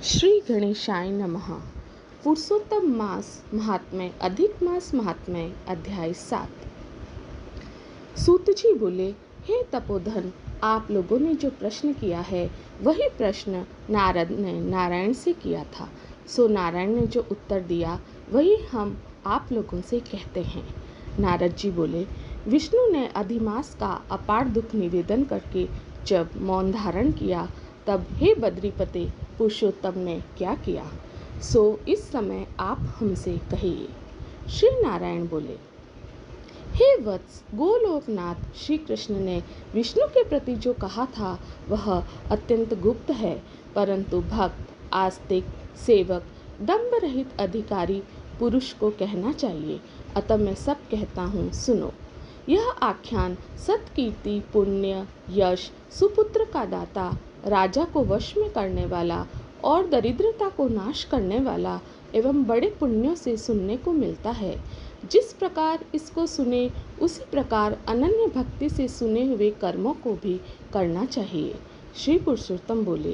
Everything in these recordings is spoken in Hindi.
श्री गणेशाय नमः। पुरुषोत्तम मास महात्म्य अधिक मास महात्म्य अध्याय 7। सूत जी बोले, हे तपोधन, आप लोगों ने जो प्रश्न किया है वही प्रश्न नारद ने नारायण से किया था। सो नारायण ने जो उत्तर दिया वही हम आप लोगों से कहते हैं। नारद जी बोले, विष्णु ने अधिमास का अपार दुख निवेदन करके जब मौन धारण किया तब हे बद्रीपते पुरुषोत्तम ने क्या किया, सो इस समय आप हमसे कहिए। श्री नारायण बोले, हे वत्स, गोलोकनाथ श्री कृष्ण ने विष्णु के प्रति जो कहा था वह अत्यंत गुप्त है, परंतु भक्त, आस्तिक, सेवक, दंभ रहित अधिकारी पुरुष को कहना चाहिए। अतः मैं सब कहता हूँ, सुनो। यह आख्यान सत्कीर्ति, पुण्य, यश, सुपुत्र का दाता, राजा को वश में करने वाला और दरिद्रता को नाश करने वाला एवं बड़े पुण्यों से सुनने को मिलता है। जिस प्रकार इसको सुने उसी प्रकार अनन्य भक्ति से सुने हुए कर्मों को भी करना चाहिए। श्री पुरुषोत्तम बोले,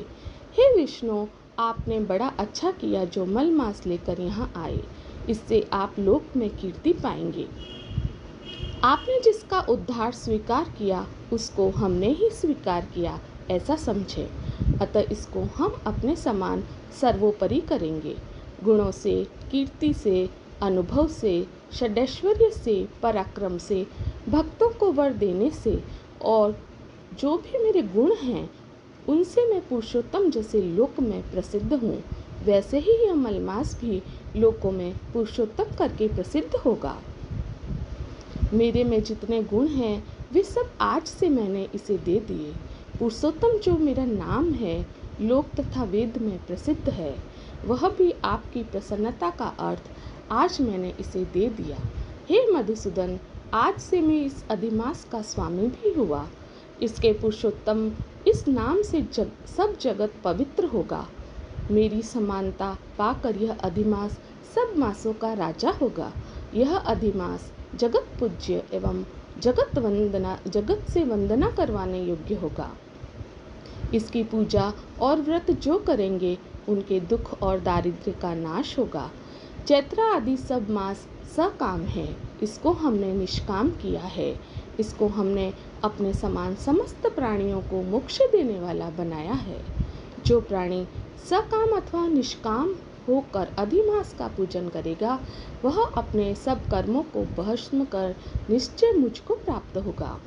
हे विष्णु, आपने बड़ा अच्छा किया जो मल मास लेकर यहाँ आए। इससे आप लोक में कीर्ति पाएंगे। आपने जिसका उद्धार स्वीकार किया उसको हमने ही स्वीकार किया, ऐसा समझे। अतः इसको हम अपने समान सर्वोपरि करेंगे। गुणों से, कीर्ति से, अनुभव से, षडैश्वर्य से, पराक्रम से, भक्तों को वर देने से और जो भी मेरे गुण हैं उनसे मैं पुरुषोत्तम जैसे लोक में प्रसिद्ध हूँ, वैसे ही यह मलमास भी लोकों में पुरुषोत्तम करके प्रसिद्ध होगा। मेरे में जितने गुण हैं वे सब आज से मैंने इसे दे दिए। पुरुषोत्तम जो मेरा नाम है लोक तथा वेद में प्रसिद्ध है, वह भी आपकी प्रसन्नता का अर्थ आज मैंने इसे दे दिया। हे मधुसूदन, आज से मैं इस अधिमास का स्वामी भी हुआ। इसके पुरुषोत्तम इस नाम से सब जगत पवित्र होगा। मेरी समानता पाकर यह अधिमास सब मासों का राजा होगा। यह अधिमास जगत पूज्य एवं जगत से वंदना करवाने योग्य होगा। इसकी पूजा और व्रत जो करेंगे उनके दुख और दारिद्र्य का नाश होगा। चैत्र आदि सब मास सकाम है, इसको हमने निष्काम किया है। इसको हमने अपने समान समस्त प्राणियों को मोक्ष देने वाला बनाया है। जो प्राणी सकाम अथवा निष्काम होकर अधिमास का पूजन करेगा वह अपने सब कर्मों को भस्म कर निश्चय मुझको प्राप्त होगा।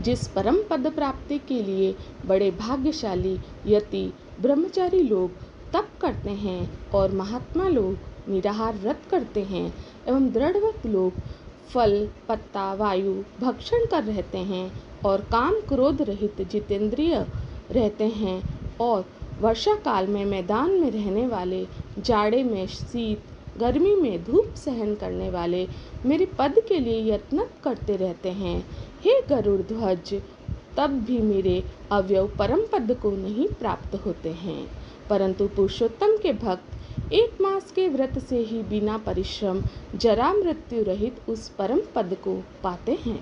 जिस परम पद प्राप्ति के लिए बड़े भाग्यशाली यति ब्रह्मचारी लोग तप करते हैं और महात्मा लोग निराहार व्रत करते हैं एवं दृढ़व्रत लोग फल, पत्ता, वायु भक्षण कर रहते हैं और काम क्रोध रहित जितेंद्रिय रहते हैं और वर्षा काल में मैदान में रहने वाले, जाड़े में शीत, गर्मी में धूप सहन करने वाले मेरे पद के लिए यत्न करते रहते हैं, हे गरुड़ ध्वज, तब भी मेरे अवयव परम पद को नहीं प्राप्त होते हैं। परंतु पुरुषोत्तम के भक्त एक मास के व्रत से ही बिना परिश्रम जरा मृत्यु रहित उस परम पद को पाते हैं।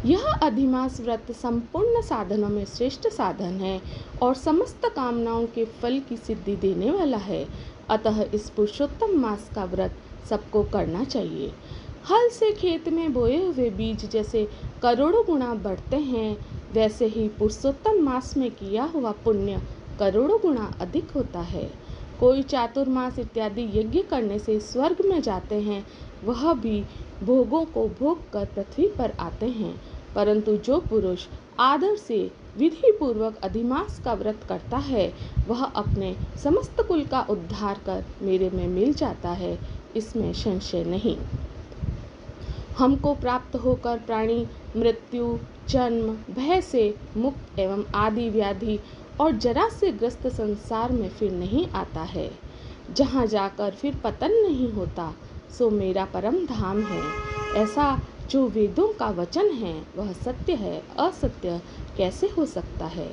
यह अधिमास व्रत संपूर्ण साधनों में श्रेष्ठ साधन है और समस्त कामनाओं के फल की सिद्धि देने वाला है। अतः इस पुरुषोत्तम मास का व्रत सबको करना चाहिए। हल से खेत में बोए हुए बीज जैसे करोड़ों गुना बढ़ते हैं, वैसे ही पुरुषोत्तम मास में किया हुआ पुण्य करोड़ों गुना अधिक होता है। कोई चातुर्मास इत्यादि यज्ञ करने से स्वर्ग में जाते हैं, वह भी भोगों को भोग कर पृथ्वी पर आते हैं। परंतु जो पुरुष आदर से विधि पूर्वक अधिमास का व्रत करता है वह अपने समस्त कुल का उद्धार कर मेरे में मिल जाता है, इसमें संशय नहीं। हमको प्राप्त होकर प्राणी मृत्यु, जन्म, भय से मुक्त एवं आदि व्याधि और जरा से ग्रस्त संसार में फिर नहीं आता है। जहाँ जाकर फिर पतन नहीं होता सो मेरा परम धाम है। ऐसा जो वेदों का वचन है वह सत्य है, असत्य कैसे हो सकता है।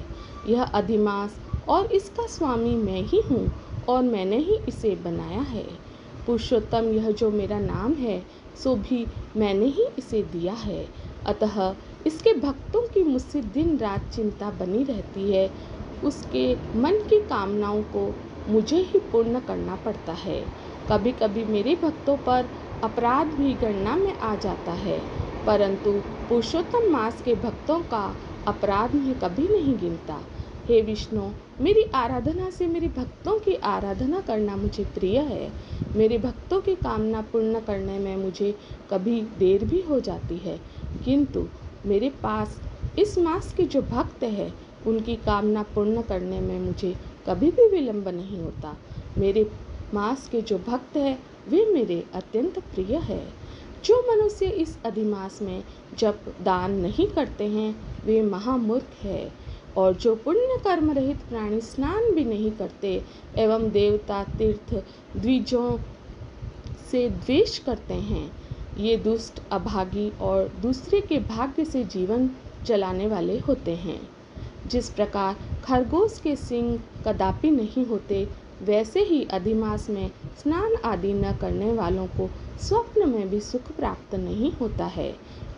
यह अधिमास और इसका स्वामी मैं ही हूँ और मैंने ही इसे बनाया है। पुरुषोत्तम यह जो मेरा नाम है सो भी मैंने ही इसे दिया है। अतः इसके भक्तों की मुझसे दिन रात चिंता बनी रहती है उसके मन की कामनाओं को मुझे ही पूर्ण करना पड़ता है। कभी कभी मेरे भक्तों पर अपराध भी गणना में आ जाता है, परंतु पुरुषोत्तम मास के भक्तों का अपराध मैं कभी नहीं गिनता। हे विष्णु, मेरी आराधना से मेरे भक्तों की आराधना करना मुझे प्रिय है। मेरे भक्तों की कामना पूर्ण करने में मुझे कभी देर भी हो जाती है, किंतु मेरे पास इस मास के जो भक्त हैं उनकी कामना पूर्ण करने में मुझे कभी भी विलंब नहीं होता। मेरे मास के जो भक्त हैं वे मेरे अत्यंत प्रिय है। जो मनुष्य इस अधिमास में जब दान नहीं करते हैं वे महामूर्ख है, और जो पुण्य कर्म रहित प्राणी स्नान भी नहीं करते एवं देवता तीर्थ द्विजों से द्वेष करते हैं, ये दुष्ट अभागी और दूसरे के भाग्य से जीवन चलाने वाले होते हैं। जिस प्रकार खरगोश के सींग कदापि नहीं होते, वैसे ही अधिमास में स्नान आदि न करने वालों को स्वप्न में भी सुख प्राप्त नहीं होता है।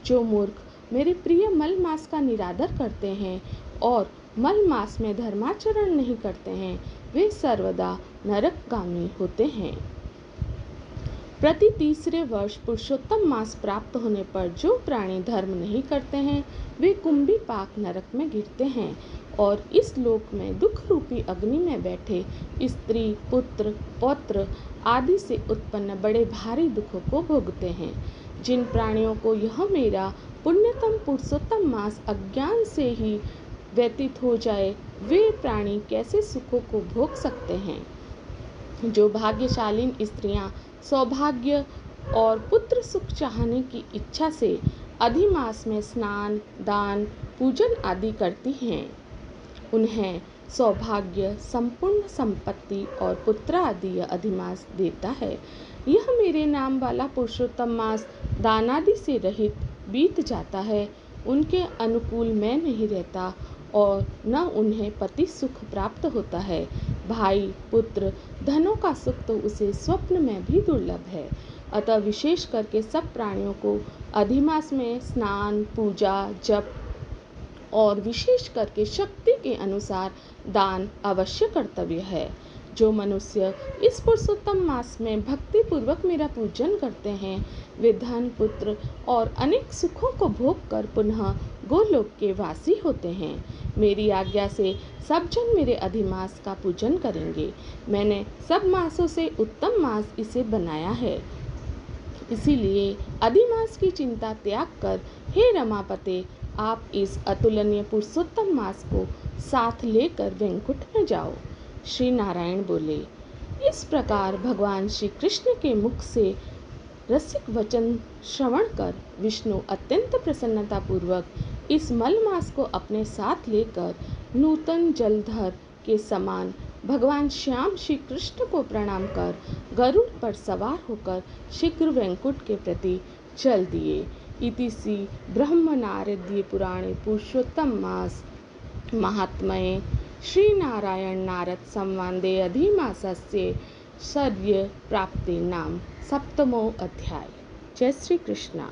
जो मूर्ख मेरे प्रिय मल मास का निरादर करते हैं और मल मास में धर्माचरण नहीं करते हैं, वे सर्वदा नरकगामी होते हैं। प्रति तीसरे वर्ष पुरुषोत्तम मास प्राप्त होने पर जो प्राणी धर्म नहीं करते हैं वे कुंभी पाक नरक में गिरते हैं और इस लोक में दुख रूपी अग्नि में बैठे स्त्री पुत्र पौत्र आदि से उत्पन्न बड़े भारी दुखों को भोगते हैं। जिन प्राणियों को यह मेरा पुण्यतम पुरुषोत्तम मास अज्ञान से ही व्यतीत हो जाए, वे प्राणी कैसे सुखों को भोग सकते हैं। जो भाग्यशालीन स्त्रियां सौभाग्य और पुत्र सुख चाहने की इच्छा से अधिमास में स्नान दान पूजन आदि करती हैं, उन्हें सौभाग्य संपूर्ण संपत्ति और पुत्र आदि यह अधिमास देता है। यह मेरे नाम वाला पुरुषोत्तम मास दान आदि से रहित बीत जाता है। उनके अनुकूल मैं नहीं रहता और न उन्हें पति सुख प्राप्त होता है। भाई पुत्र धनों का सुख तो उसे स्वप्न में भी दुर्लभ है। अतः विशेष करके सब प्राणियों को अधिमास में स्नान पूजा जप और विशेष करके शक्ति के अनुसार दान अवश्य कर्तव्य है। जो मनुष्य इस पुरुषोत्तम मास में भक्ति पूर्वक मेरा पूजन करते हैं, वे धन पुत्र और अनेक सुखों को भोग कर पुनः गोलोक के वासी होते हैं। मेरी आज्ञा से सब जन मेरे अधिमास का पूजन करेंगे। मैंने सब मासों से उत्तम मास इसे बनाया है, इसीलिए अधिमास की चिंता त्याग कर हे रमापते, आप इस अतुलनीय पुरुषोत्तम मास को साथ लेकर वैकुंठ में जाओ। श्री नारायण बोले। इस प्रकार भगवान श्री कृष्ण के मुख से रसिक वचन श्रवण कर विष्णु अत्यंत प्रसन्नता पूर्वक इस मल मास को अपने साथ लेकर नूतन जलधर के समान भगवान श्याम श्री कृष्ण को प्रणाम कर गरुड़ पर सवार होकर शीघ्र वैकुंठ के प्रति चल दिए। इति श्री ब्रह्म नारदीय पुराणे पुरुषोत्तम मास महात्म्ये श्री नारायण नारद संवादे अधिमासस्य शर्य प्राप्ति नाम सप्तमो अध्याय। जय श्री कृष्णा।